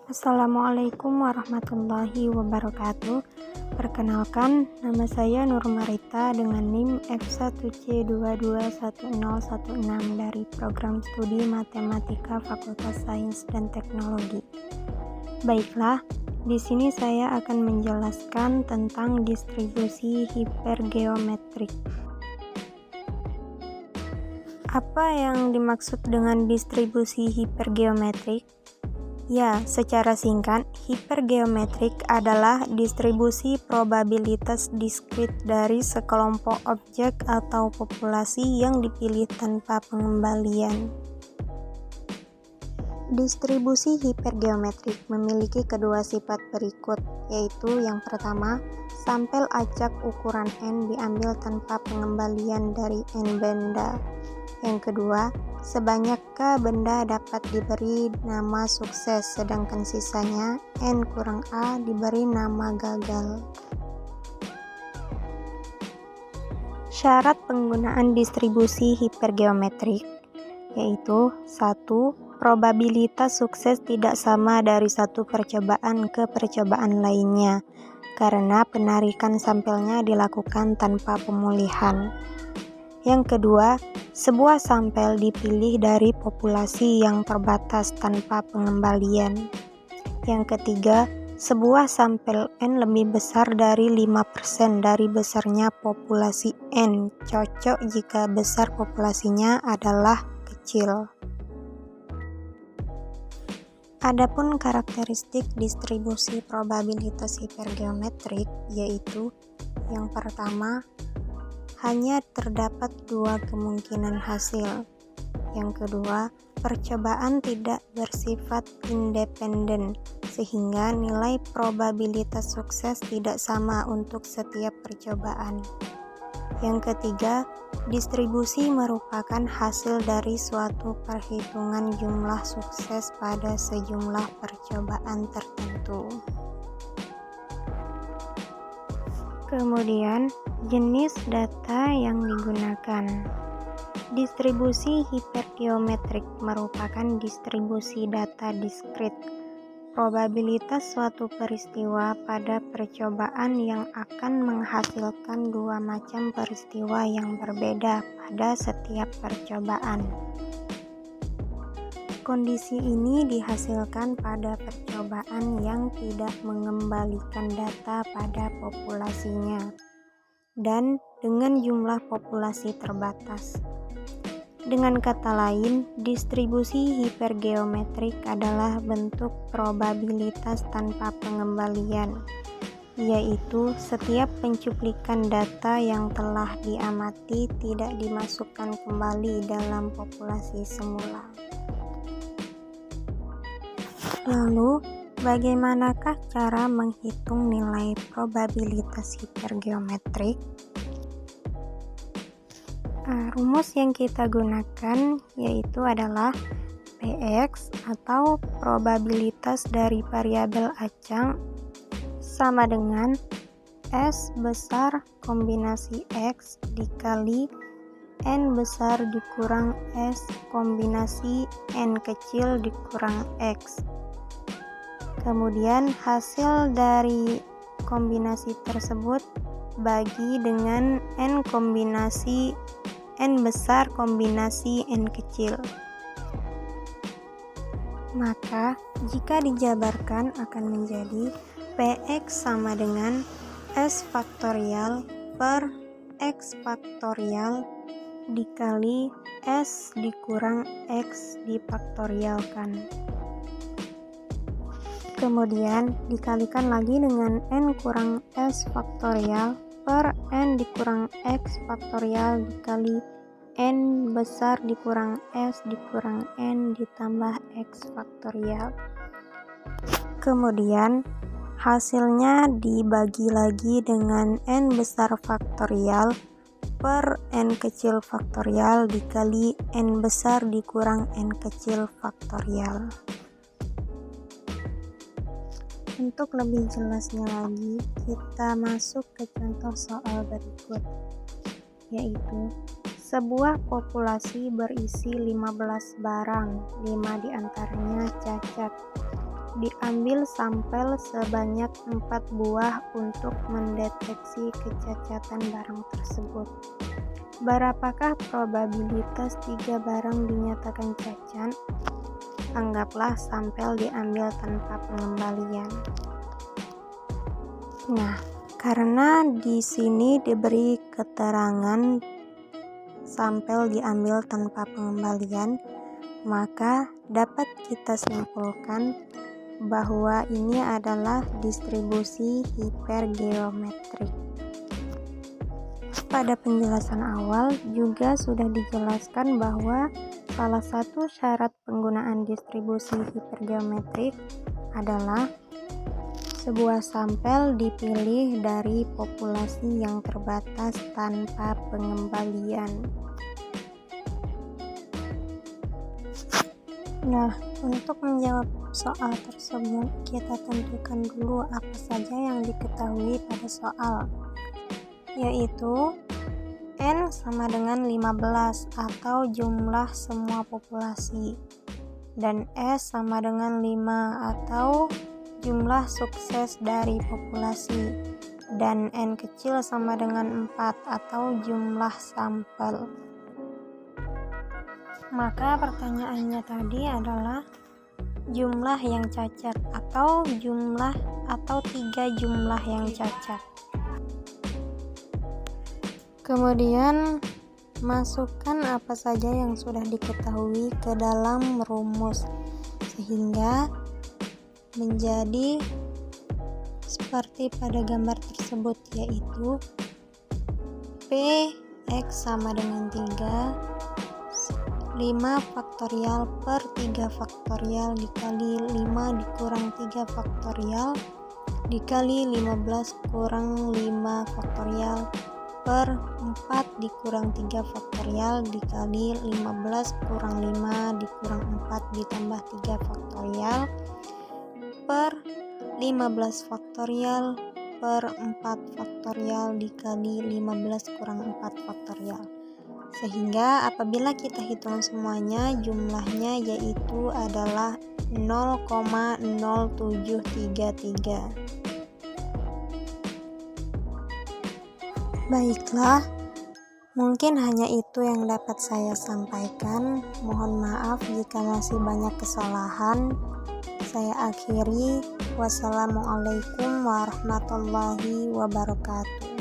Assalamualaikum warahmatullahi wabarakatuh. Perkenalkan, nama saya Nur Marita dengan NIM F1C221016 dari Program Studi Matematika Fakultas Sains dan Teknologi. Baiklah, di sini saya akan menjelaskan tentang distribusi hipergeometrik. Apa yang dimaksud dengan distribusi hipergeometrik? Ya, secara singkat, hipergeometrik adalah distribusi probabilitas diskrit dari sekelompok objek atau populasi yang dipilih tanpa pengembalian. Distribusi hipergeometrik memiliki kedua sifat berikut, yaitu yang pertama, sampel acak ukuran N diambil tanpa pengembalian dari N benda. Yang kedua, sebanyak K benda dapat diberi nama sukses, sedangkan sisanya N kurang A diberi nama gagal. Syarat penggunaan distribusi hipergeometrik yaitu 1. Probabilitas sukses tidak sama dari satu percobaan ke percobaan lainnya, karena penarikan sampelnya dilakukan tanpa pemulihan. Yang kedua, sebuah sampel dipilih dari populasi yang terbatas tanpa pengembalian. Yang ketiga, sebuah sampel N lebih besar dari 5% dari besarnya populasi N, cocok jika besar populasinya adalah kecil. Adapun karakteristik distribusi probabilitas hipergeometrik yaitu yang pertama, hanya terdapat dua kemungkinan hasil. Yang kedua, percobaan tidak bersifat independen, sehingga nilai probabilitas sukses tidak sama untuk setiap percobaan. Yang ketiga, distribusi merupakan hasil dari suatu perhitungan jumlah sukses pada sejumlah percobaan tertentu. Kemudian, jenis data yang digunakan. Distribusi hipergeometrik merupakan distribusi data diskrit. Probabilitas suatu peristiwa pada percobaan yang akan menghasilkan dua macam peristiwa yang berbeda pada setiap percobaan. Kondisi ini dihasilkan pada percobaan yang tidak mengembalikan data pada populasinya dan dengan jumlah populasi terbatas. Dengan kata lain, distribusi hipergeometrik adalah bentuk probabilitas tanpa pengembalian, yaitu setiap pencuplikan data yang telah diamati tidak dimasukkan kembali dalam populasi semula. Lalu, bagaimanakah cara menghitung nilai probabilitas hipergeometrik? Rumus yang kita gunakan yaitu adalah Px atau probabilitas dari variabel acak sama dengan S besar kombinasi X dikali N besar dikurang S kombinasi N kecil dikurang X. Kemudian hasil dari kombinasi tersebut bagi dengan N kombinasi N besar kombinasi N kecil. Maka jika dijabarkan akan menjadi Px sama dengan S faktorial per X faktorial dikali S dikurang X difaktorialkan. Kemudian dikalikan lagi dengan N kurang S faktorial per N dikurang X faktorial dikali N besar dikurang S dikurang N ditambah X faktorial. Kemudian hasilnya dibagi lagi dengan N besar faktorial per N kecil faktorial dikali N besar dikurang N kecil faktorial. Untuk lebih jelasnya lagi, kita masuk ke contoh soal berikut, yaitu sebuah populasi berisi 15 barang, 5 diantaranya cacat. diambil sampel sebanyak 4 buah untuk mendeteksi kecacatan barang tersebut. Berapakah probabilitas 3 barang dinyatakan cacat? Anggaplah sampel diambil tanpa pengembalian. Nah, karena di sini diberi keterangan sampel diambil tanpa pengembalian, maka dapat kita simpulkan bahwa ini adalah distribusi hipergeometrik. Pada penjelasan awal juga sudah dijelaskan bahwa salah satu syarat penggunaan distribusi hipergeometrik adalah sebuah sampel dipilih dari populasi yang terbatas tanpa pengembalian. Nah, untuk menjawab soal tersebut, kita tentukan dulu apa saja yang diketahui pada soal, yaitu N sama dengan 15 atau jumlah semua populasi, dan S sama dengan 5 atau jumlah sukses dari populasi, dan N kecil sama dengan 4 atau jumlah sampel. Maka pertanyaannya tadi adalah jumlah yang cacat atau 3 jumlah yang cacat. Kemudian masukkan apa saja yang sudah diketahui ke dalam rumus sehingga menjadi seperti pada gambar tersebut, yaitu P X sama dengan 3, 5 faktorial per 3 faktorial dikali 5 dikurang 3 faktorial dikali 15 kurang 5 faktorial per 4 dikurang 3 faktorial dikali 15 kurang 5 dikurang 4 ditambah 3 faktorial per 15 faktorial per 4 faktorial dikali 15 kurang 4 faktorial. Sehingga apabila kita hitung semuanya, jumlahnya yaitu adalah 0,0733. Baiklah, mungkin hanya itu yang dapat saya sampaikan. Mohon maaf jika masih banyak kesalahan. Saya akhiri. Wassalamualaikum warahmatullahi wabarakatuh.